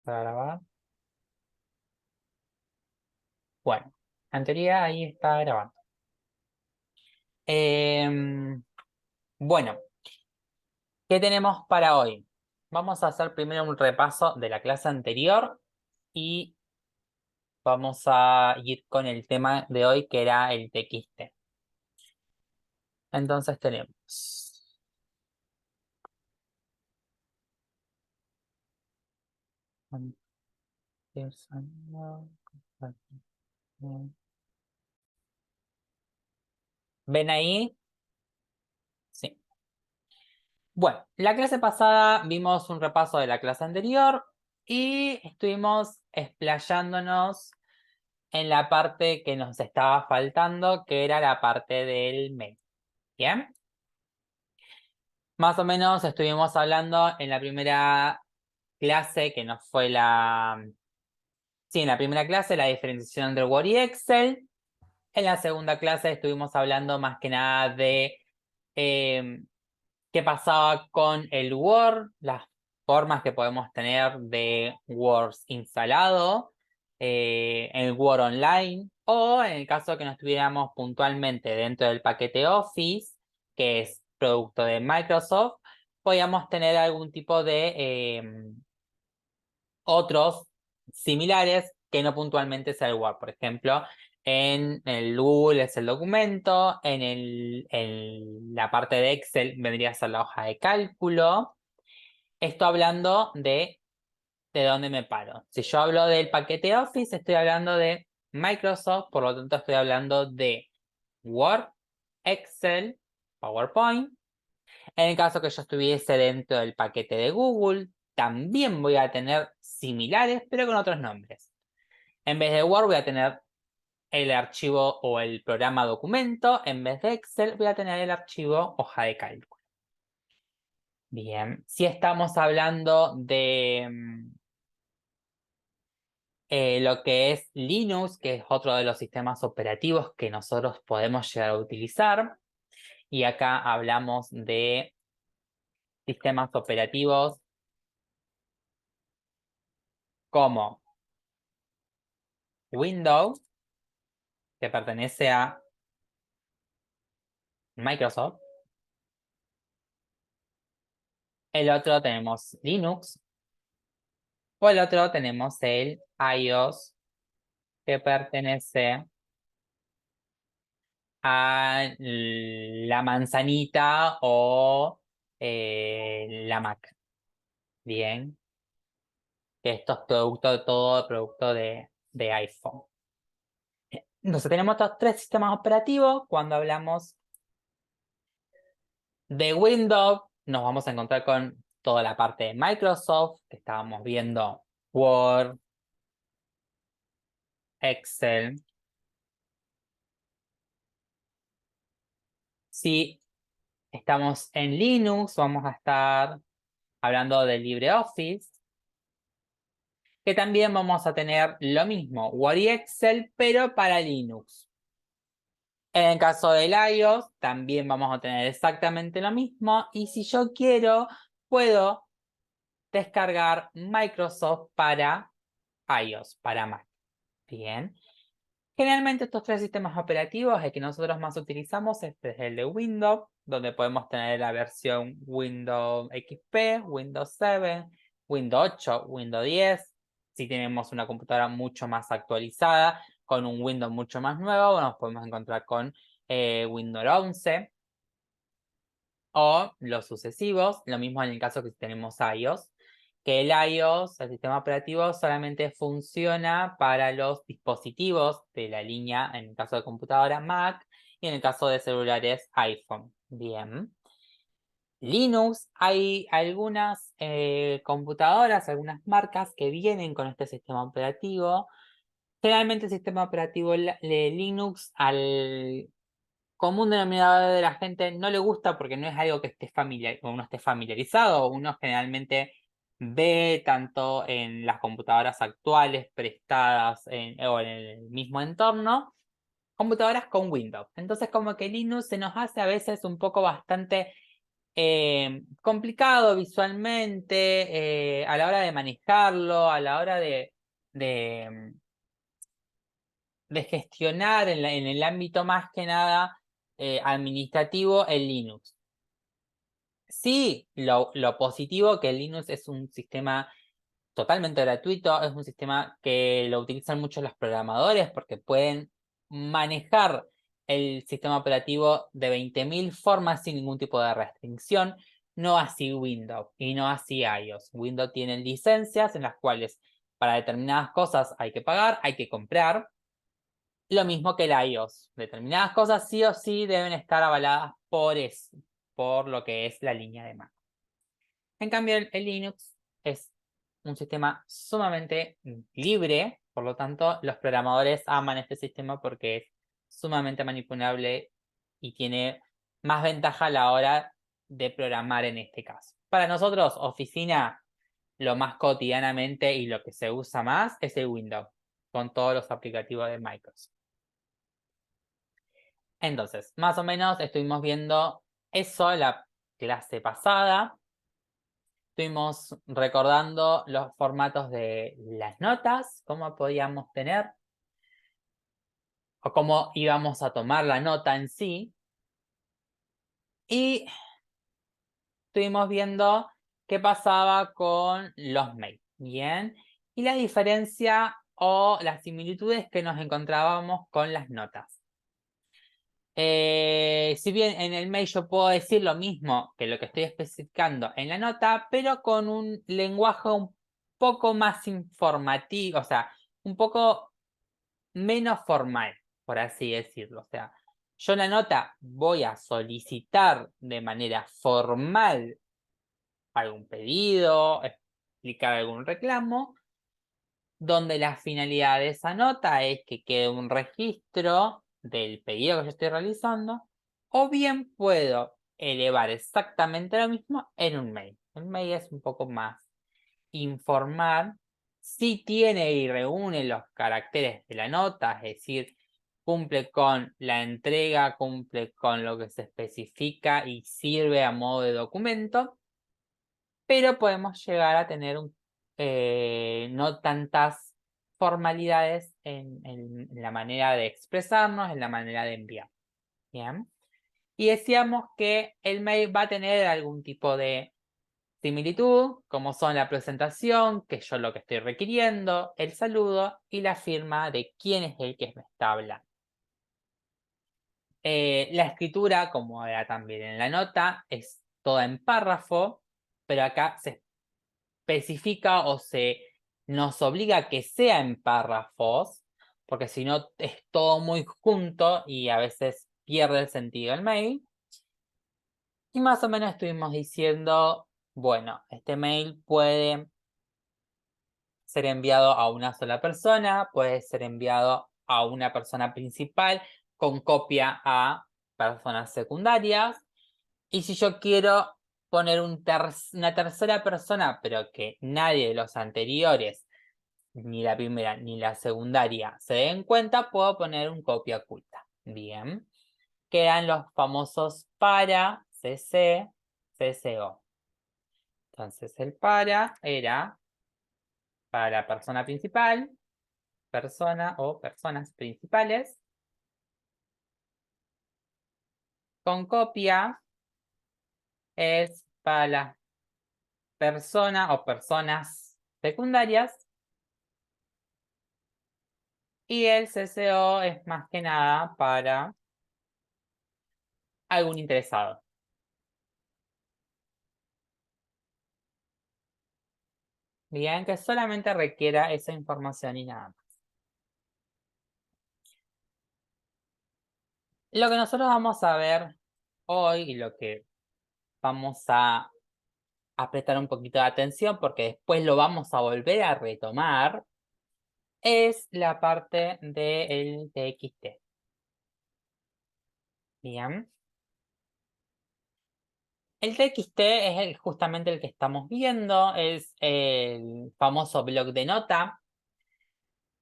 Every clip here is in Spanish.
a grabar. Bueno, en teoría ahí está grabando. Bueno, ¿qué tenemos para hoy? Vamos a hacer primero un repaso de la clase anterior y vamos a ir con el tema de hoy que era el TXT. Entonces tenemos ¿ven ahí? Sí. Bueno, la clase pasada vimos un repaso de la clase anterior y estuvimos explayándonos en la parte que nos estaba faltando, que era la parte del mail. ¿Bien? Más o menos estuvimos hablando en la primera clase, que nos fue la... Sí, en la primera clase, la diferenciación entre Word y Excel. En la segunda clase estuvimos hablando más que nada de qué pasaba con el Word, las formas que podemos tener de Word instalado, el Word Online, o en el caso que no estuviéramos puntualmente dentro del paquete Office, que es producto de Microsoft, podíamos tener algún tipo de otros similares que no puntualmente sea el Word. Por ejemplo, en el Google es el documento, en la parte de Excel vendría a ser la hoja de cálculo. Esto hablando de dónde me paro. Si yo hablo del paquete Office, estoy hablando de Microsoft, por lo tanto estoy hablando de Word, Excel, PowerPoint. En el caso que yo estuviese dentro del paquete de Google, también voy a tener similares, pero con otros nombres. En vez de Word voy a tener el archivo o el programa documento. En vez de Excel voy a tener el archivo hoja de cálculo. Bien, si estamos hablando de lo que es Linux, que es otro de los sistemas operativos que nosotros podemos llegar a utilizar, y acá hablamos de sistemas operativos como Windows, que pertenece a Microsoft. El otro tenemos Linux. O el otro tenemos el iOS, que pertenece a la manzanita o la Mac. Bien. Que esto es todo producto de iPhone. Entonces tenemos estos tres sistemas operativos. Cuando hablamos de Windows, nos vamos a encontrar con toda la parte de Microsoft, que estábamos viendo Word, Excel. Si estamos en Linux, vamos a estar hablando de LibreOffice, que también vamos a tener lo mismo, Word y Excel, pero para Linux. En el caso del iOS, también vamos a tener exactamente lo mismo, y si yo quiero, puedo descargar Microsoft para iOS, para Mac. Bien. Generalmente estos tres sistemas operativos, el que nosotros más utilizamos es el de Windows, donde podemos tener la versión Windows XP, Windows 7, Windows 8, Windows 10. Si tenemos una computadora mucho más actualizada, con un Windows mucho más nuevo, nos podemos encontrar con Windows 11 o los sucesivos. Lo mismo en el caso que tenemos iOS, que el iOS, el sistema operativo, solamente funciona para los dispositivos de la línea, en el caso de computadora Mac, y en el caso de celulares iPhone. Bien. Linux, hay algunas computadoras, algunas marcas que vienen con este sistema operativo. Generalmente el sistema operativo de Linux al común denominador de la gente no le gusta porque no es algo que uno esté familiarizado. Uno generalmente ve tanto en las computadoras actuales prestadas o en el mismo entorno, computadoras con Windows. Entonces como que Linux se nos hace a veces un poco bastante complicado visualmente, a la hora de manejarlo, a la hora de, de gestionar en el ámbito más que nada administrativo el Linux. Sí, lo positivo que el Linux es un sistema totalmente gratuito, es un sistema que lo utilizan mucho los programadores porque pueden manejar el sistema operativo de 20.000 formas sin ningún tipo de restricción, no así Windows y no así iOS. Windows tiene licencias en las cuales para determinadas cosas hay que pagar, hay que comprar, lo mismo que el iOS. Determinadas cosas sí o sí deben estar avaladas por eso, por lo que es la línea de Mac. En cambio, el Linux es un sistema sumamente libre, por lo tanto, los programadores aman este sistema porque es sumamente manipulable y tiene más ventaja a la hora de programar en este caso. Para nosotros, oficina, lo más cotidianamente y lo que se usa más es el Windows, con todos los aplicativos de Microsoft. Entonces, más o menos estuvimos viendo eso la clase pasada. Estuvimos recordando los formatos de las notas, cómo podíamos tener o cómo íbamos a tomar la nota en sí. Y estuvimos viendo qué pasaba con los mails. Bien. Y la diferencia o las similitudes que nos encontrábamos con las notas. Si bien en el mail yo puedo decir lo mismo que lo que estoy especificando en la nota, pero con un lenguaje un poco más informativo, o sea, un poco menos formal, por así decirlo. O sea, yo en la nota voy a solicitar de manera formal algún pedido, explicar algún reclamo, donde la finalidad de esa nota es que quede un registro del pedido que yo estoy realizando, o bien puedo elevar exactamente lo mismo en un mail. El mail es un poco más informal, sí tiene y reúne los caracteres de la nota, es decir, cumple con la entrega, cumple con lo que se especifica y sirve a modo de documento, pero podemos llegar a tener no tantas formalidades en la manera de expresarnos, en la manera de enviar. Bien. Y decíamos que el mail va a tener algún tipo de similitud, como son la presentación, que yo lo que estoy requiriendo, el saludo y la firma de quién es el que me está hablando. La escritura, como era también en la nota, es toda en párrafo, pero acá se especifica o se nos obliga a que sea en párrafos, porque si no es todo muy junto y a veces pierde el sentido el mail. Y más o menos estuvimos diciendo, bueno, este mail puede ser enviado a una sola persona, puede ser enviado a una persona principal con copia a personas secundarias. Y si yo quiero poner una tercera persona, pero que nadie de los anteriores, ni la primera ni la secundaria, se den cuenta, puedo poner un copia oculta. Bien. Quedan los famosos para, CC, CCO. Entonces el para era para la persona principal, persona o personas principales, con copia es para la persona o personas secundarias y el CCO es más que nada para algún interesado. Bien, que solamente requiera esa información y nada más. Lo que nosotros vamos a ver hoy y lo que vamos a prestar un poquito de atención porque después lo vamos a volver a retomar es la parte del TXT. Bien. El TXT es justamente el que estamos viendo, es el famoso bloc de nota,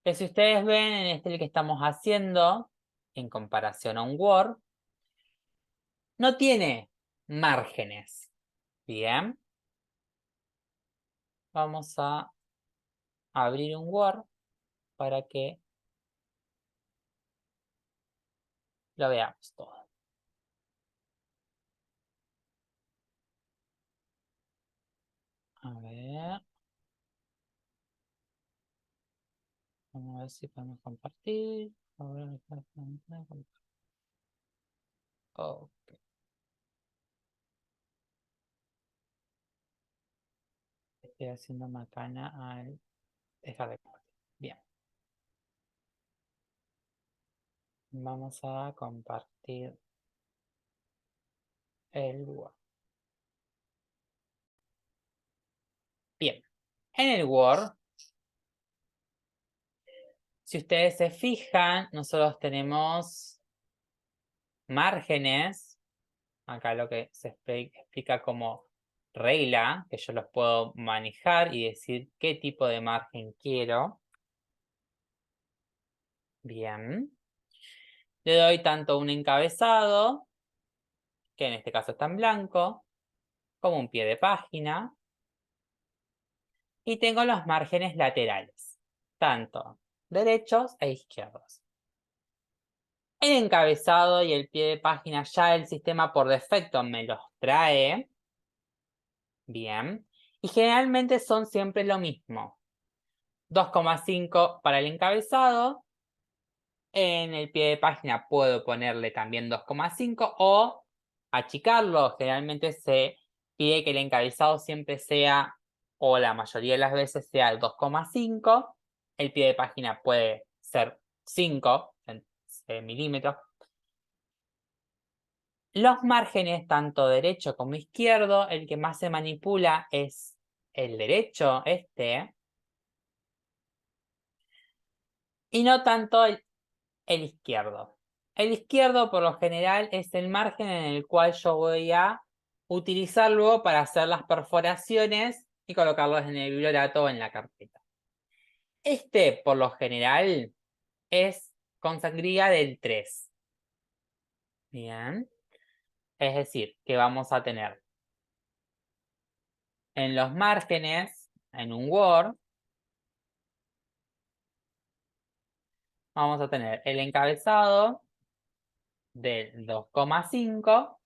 que si ustedes ven, este es el que estamos haciendo en comparación a un Word, no tiene márgenes. Bien. Vamos a abrir un Word para que lo veamos todo. A ver. Vamos a ver si podemos compartir. Ok. Estoy haciendo macana al dejar de compartir. Bien. Vamos a compartir el Word. Bien. En el Word, si ustedes se fijan, nosotros tenemos márgenes. Acá lo que se explica como regla, que yo los puedo manejar y decir qué tipo de margen quiero. Bien. Le doy tanto un encabezado, que en este caso está en blanco, como un pie de página. Y tengo los márgenes laterales, tanto derechos e izquierdos. El encabezado y el pie de página ya el sistema por defecto me los trae. Bien. Y generalmente son siempre lo mismo. 2,5 para el encabezado. En el pie de página puedo ponerle también 2,5 o achicarlo. Generalmente se pide que el encabezado siempre sea, o la mayoría de las veces sea el 2,5. El pie de página puede ser 5 milímetros. Los márgenes, tanto derecho como izquierdo, el que más se manipula es el derecho, y no tanto el izquierdo. El izquierdo, por lo general, es el margen en el cual yo voy a utilizar luego para hacer las perforaciones y colocarlos en el bibliorato o en la carpeta. Por lo general, es con sangría del 3. Bien. Es decir, que vamos a tener en los márgenes, en un Word, vamos a tener el encabezado del 2,5.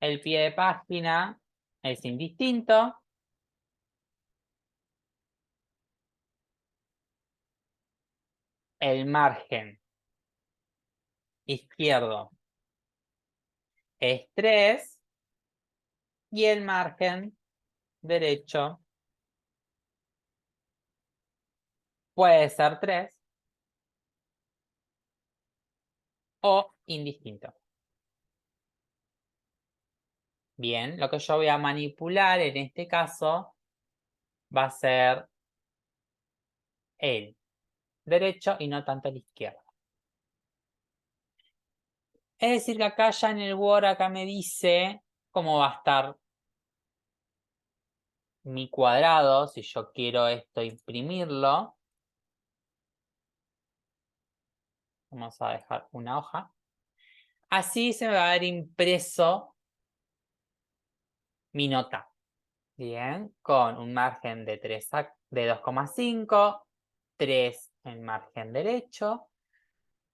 El pie de página es indistinto. El margen izquierdo es 3 y el margen derecho puede ser 3 o indistinto. Bien, lo que yo voy a manipular en este caso va a ser el derecho y no tanto el izquierdo. Es decir, que acá ya en el Word acá me dice cómo va a estar mi cuadrado, si yo quiero esto imprimirlo. Vamos a dejar una hoja. Así se me va a ver impreso mi nota. Bien, con un margen de 2,5, 3 en margen derecho.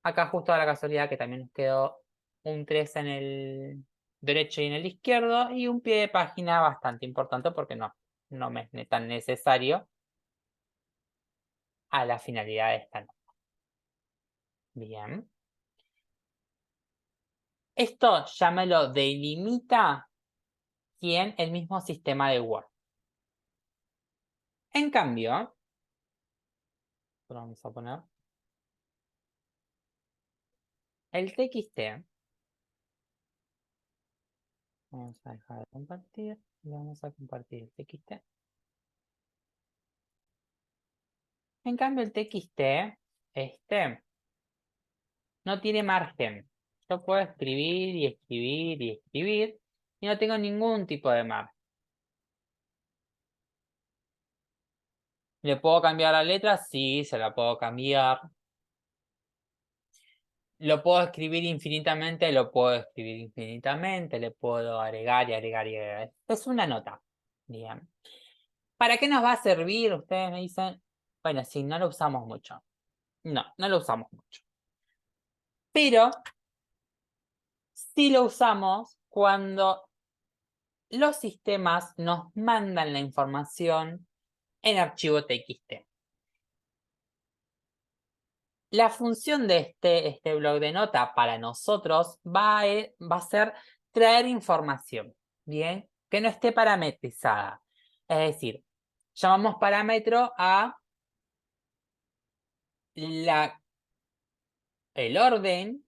Acá justo a la casualidad que también nos quedó un 3 en el derecho y en el izquierdo y un pie de página bastante importante porque no me es tan necesario a la finalidad de esta nota. Bien. Esto ya me lo delimita en el mismo sistema de Word. En cambio, vamos a poner el TXT. Vamos a dejar de compartir y vamos a compartir el TXT. En cambio, el TXT, no tiene margen. Yo puedo escribir y escribir y escribir y no tengo ningún tipo de margen. ¿Le puedo cambiar la letra? Sí, se la puedo cambiar. lo puedo escribir infinitamente, lo puedo escribir infinitamente, le puedo agregar y agregar y agregar. Es una nota. Bien. ¿Para qué nos va a servir? Ustedes me dicen, bueno, si no lo usamos mucho. No, no lo usamos mucho. Pero sí lo usamos cuando los sistemas nos mandan la información en archivo TXT. La función de este blog de nota para nosotros va a ser traer información, ¿bien? Que no esté parametrizada. Es decir, llamamos parámetro a el orden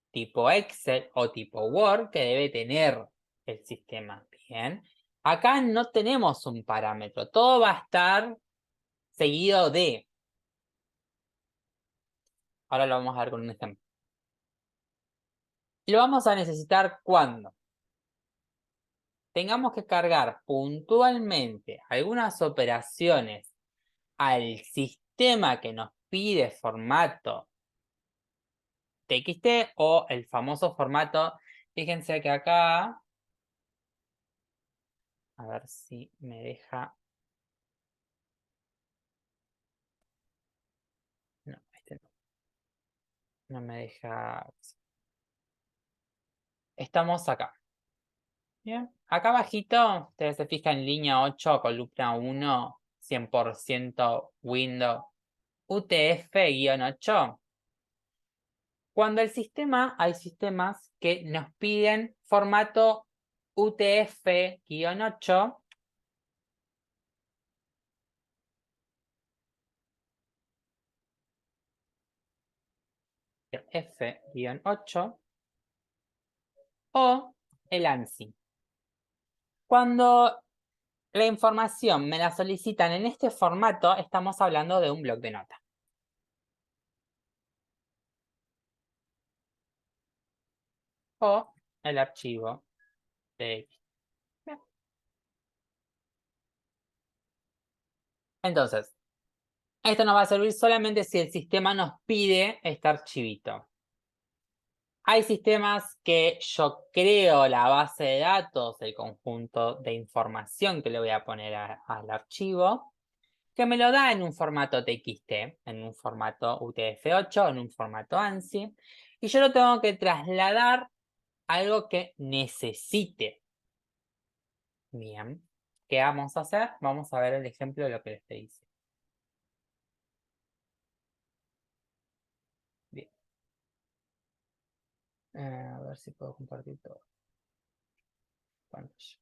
tipo Excel o tipo Word que debe tener el sistema, ¿bien? Acá no tenemos un parámetro, todo va a estar seguido de. Ahora lo vamos a ver con un ejemplo. Lo vamos a necesitar cuando tengamos que cargar puntualmente algunas operaciones al sistema que nos pide formato TXT o el famoso formato. Fíjense que acá, a ver si me deja. No, este no me deja. Estamos acá. Bien. Acá abajito, ustedes se fijan en línea 8, columna 1, 100% Windows UTF-8. Cuando hay sistemas que nos piden formato UTF-8, F-8 o el ANSI. Cuando la información me la solicitan en este formato, estamos hablando de un bloc de notas. O el archivo TXT. Entonces, esto nos va a servir solamente si el sistema nos pide este archivito. Hay sistemas que yo creo la base de datos, el conjunto de información que le voy a poner al archivo, que me lo da en un formato TXT, en un formato UTF-8, en un formato ANSI, y yo lo tengo que trasladar a algo que necesite. Bien, ¿qué vamos a hacer? Vamos a ver el ejemplo de lo que les dice. Bien. A ver si puedo compartir todo. Pantalla.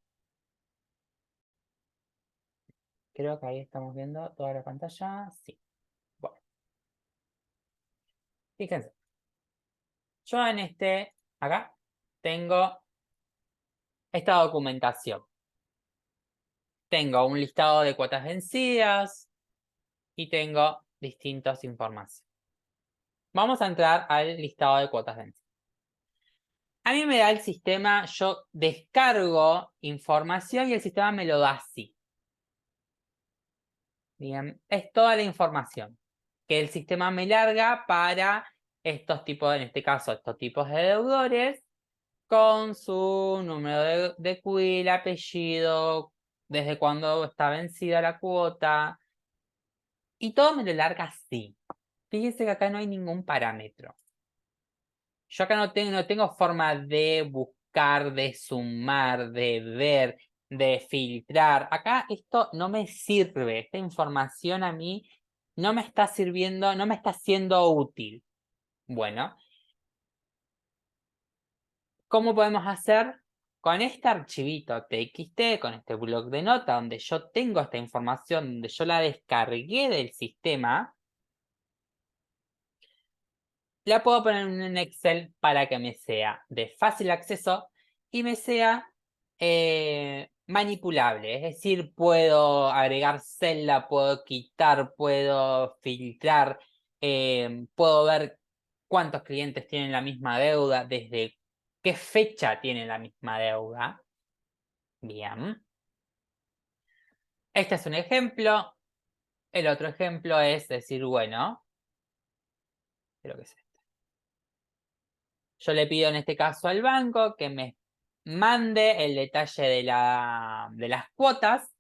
Creo que ahí estamos viendo toda la pantalla. Sí. Bueno, fíjense. Yo en acá, tengo esta documentación. Tengo un listado de cuotas vencidas y tengo distintas informaciones. Vamos a entrar al listado de cuotas vencidas. A mí me da el sistema, yo descargo información y el sistema me lo da así. Bien, es toda la información que el sistema me larga para estos tipos, en este caso, estos tipos de deudores, con su número de CUIL, apellido, desde cuándo está vencida la cuota, y todo me lo larga así. Fíjense que acá no hay ningún parámetro. Yo acá no tengo forma de buscar, de sumar, de ver, de filtrar. Acá esto no me sirve. Esta información a mí no me está sirviendo, no me está siendo útil. Bueno, ¿cómo podemos hacer? Con este archivito TXT, con este bloc de nota donde yo tengo esta información, donde yo la descargué del sistema, la puedo poner en un Excel para que me sea de fácil acceso y me sea manipulable. Es decir, puedo agregar celda, puedo quitar, puedo filtrar, puedo ver cuántos clientes tienen la misma deuda, desde qué fecha tienen la misma deuda. Bien. Este es un ejemplo. El otro ejemplo es decir, bueno, creo que es este. Yo le pido en este caso al banco que me mande el detalle de las cuotas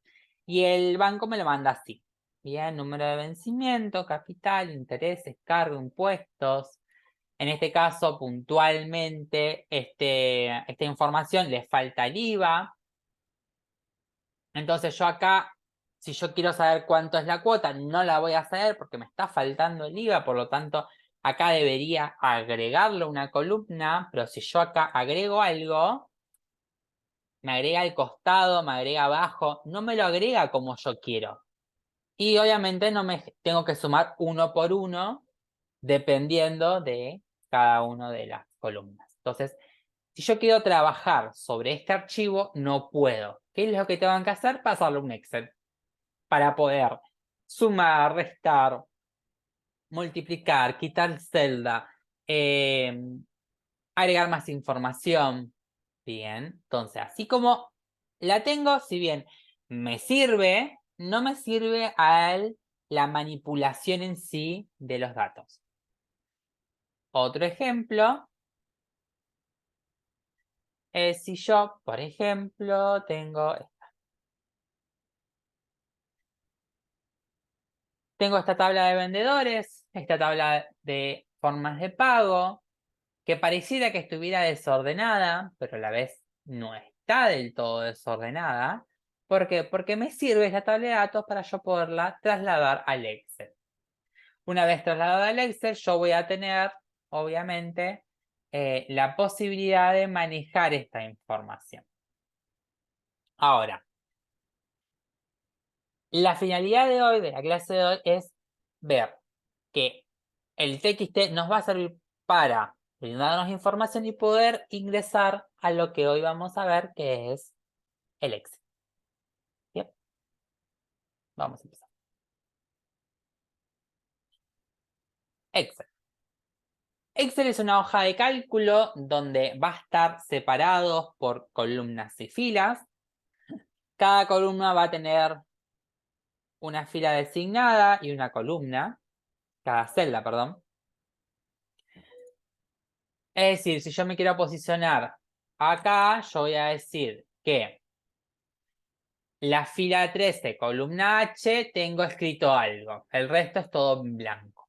y el banco me lo manda así. Bien, número de vencimiento, capital, intereses, cargo, impuestos. En este caso, puntualmente, esta información le falta el IVA. Entonces yo acá, si yo quiero saber cuánto es la cuota, no la voy a saber porque me está faltando el IVA, por lo tanto, acá debería agregarle una columna, pero si yo acá agrego algo, me agrega al costado, me agrega abajo, no me lo agrega como yo quiero. Y obviamente no me tengo que sumar uno por uno, dependiendo de cada una de las columnas. Entonces, si yo quiero trabajar sobre este archivo, no puedo. ¿Qué es lo que tengo que hacer? Pasarlo a un Excel para poder sumar, restar, multiplicar, quitar celda, agregar más información. Bien, entonces, así como la tengo, si bien me sirve, no me sirve a la manipulación en sí de los datos. Otro ejemplo es si yo, por ejemplo, tengo esta tabla de vendedores, esta tabla de formas de pago, que pareciera que estuviera desordenada, pero a la vez no está del todo desordenada. ¿Por qué? Porque me sirve esta tabla de datos para yo poderla trasladar al Excel. Una vez trasladada al Excel, yo voy a tener, obviamente, la posibilidad de manejar esta información. Ahora, la finalidad de hoy, de la clase de hoy, es ver que el TXT nos va a servir para brindarnos información y poder ingresar a lo que hoy vamos a ver, que es el Excel. Bien, vamos a empezar. Excel. Excel es una hoja de cálculo donde va a estar separados por columnas y filas. Cada columna va a tener una fila designada y una columna, cada celda, perdón. Es decir, si yo me quiero posicionar acá, yo voy a decir que la fila 13, columna H, tengo escrito algo. El resto es todo en blanco.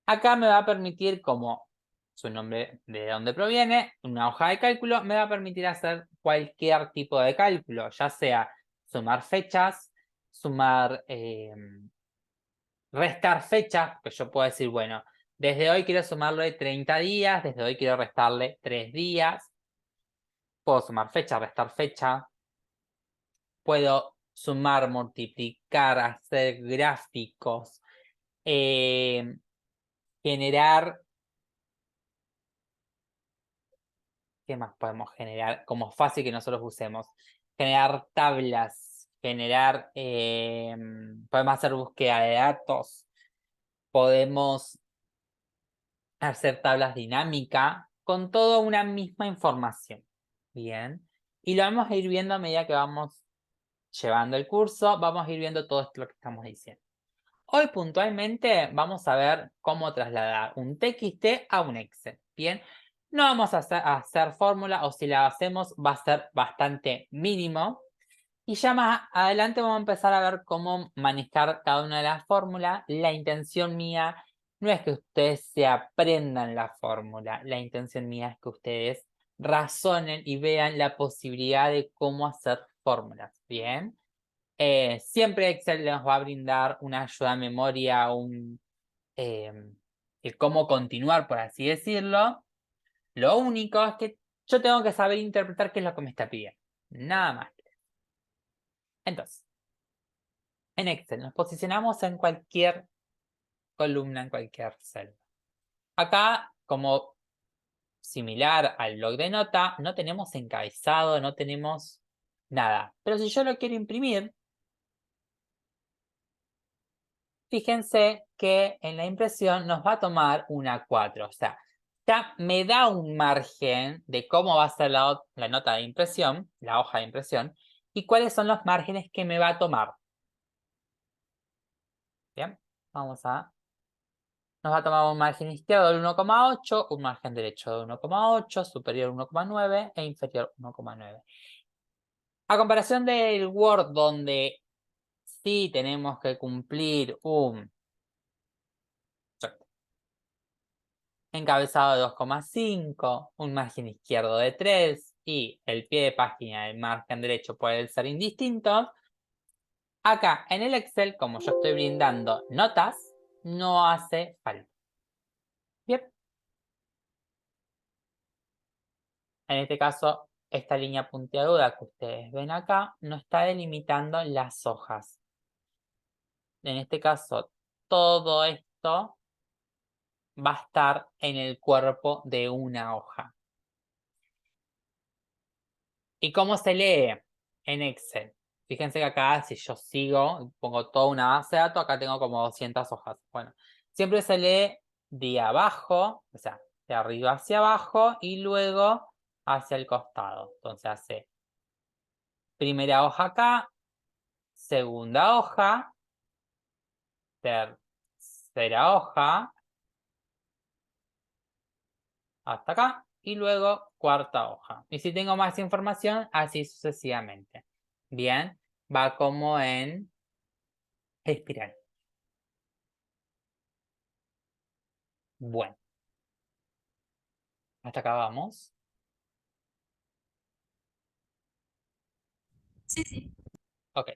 Acá me va a permitir, como su nombre de dónde proviene, una hoja de cálculo, me va a permitir hacer cualquier tipo de cálculo, ya sea sumar fechas, sumar, restar fechas, que yo puedo decir, bueno, desde hoy quiero sumarle 30 días, desde hoy quiero restarle 3 días. Puedo sumar fecha, restar fecha. Puedo sumar, multiplicar, hacer gráficos, generar. ¿Qué más podemos generar? Como fácil que nosotros usemos. Generar tablas, podemos hacer búsqueda de datos, podemos hacer tablas dinámicas con toda una misma información. Bien. Y lo vamos a ir viendo a medida que vamos llevando el curso, vamos a ir viendo todo esto lo que estamos diciendo. Hoy puntualmente vamos a ver cómo trasladar un TXT a un Excel. Bien, no vamos a hacer fórmula, o si la hacemos va a ser bastante mínimo. Y ya más adelante vamos a empezar a ver cómo manejar cada una de las fórmulas. La intención mía no es que ustedes se aprendan la fórmula, la intención mía es que ustedes razonen y vean la posibilidad de cómo hacer fórmulas. Bien. Siempre Excel nos va a brindar una ayuda a memoria, eh, el cómo continuar, por así decirlo. Lo único es que yo tengo que saber interpretar qué es lo que me está pidiendo. Nada más. Entonces, en Excel nos posicionamos en cualquier columna, en cualquier celda. Acá, como similar al blog de nota, no tenemos encabezado, no tenemos nada. Pero si yo lo quiero imprimir, fíjense que en la impresión nos va a tomar una 4. O sea, ya me da un margen de cómo va a ser la nota de impresión, la hoja de impresión, y cuáles son los márgenes que me va a tomar. Bien, vamos a nos va a tomar un margen izquierdo del 1,8, un margen derecho de 1,8, superior 1,9 e inferior 1,9. A comparación del Word, donde sí tenemos que cumplir un encabezado de 2,5, un margen izquierdo de 3 y el pie de página del margen derecho puede ser indistinto. Acá en el Excel, como yo estoy brindando notas, no hace falta. Bien. En este caso, esta línea puntiaguda que ustedes ven acá no está delimitando las hojas. En este caso, todo esto va a estar en el cuerpo de una hoja. ¿Y cómo se lee en Excel? Fíjense que acá, si yo sigo, pongo toda una base de datos, acá tengo como 200 hojas. Bueno, siempre se lee de abajo, o sea, de arriba hacia abajo y luego hacia el costado. Entonces hace primera hoja acá, segunda hoja, tercera hoja, hasta acá, y luego cuarta hoja. Y si tengo más información, así sucesivamente. Bien, va como en espiral. Bueno, hasta acá vamos. Sí, sí. Ok,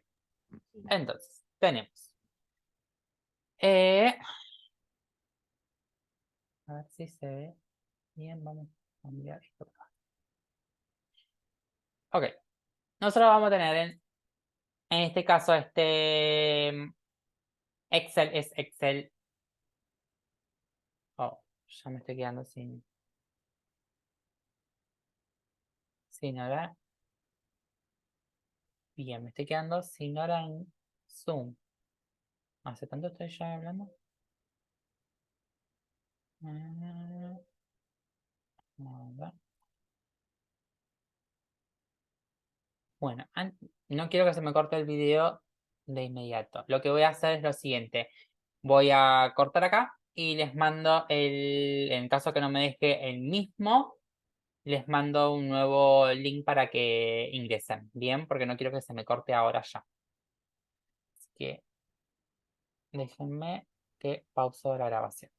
entonces, tenemos. eh, a ver si se ve bien, vamos a cambiar esto acá. Ok, nosotros vamos a tener en este caso, Excel es Excel. Oh, ya me estoy quedando sin hora. Bien, me estoy quedando sin hora en Zoom. ¿Hace tanto estoy ya hablando? Ah, a ver. Bueno, no quiero que se me corte el video de inmediato. Lo que voy a hacer es lo siguiente. Voy a cortar acá y les mando en caso que no me deje el mismo, les mando un nuevo link para que ingresen. Bien, porque no quiero que se me corte ahora ya. Así que déjenme que pauso la grabación.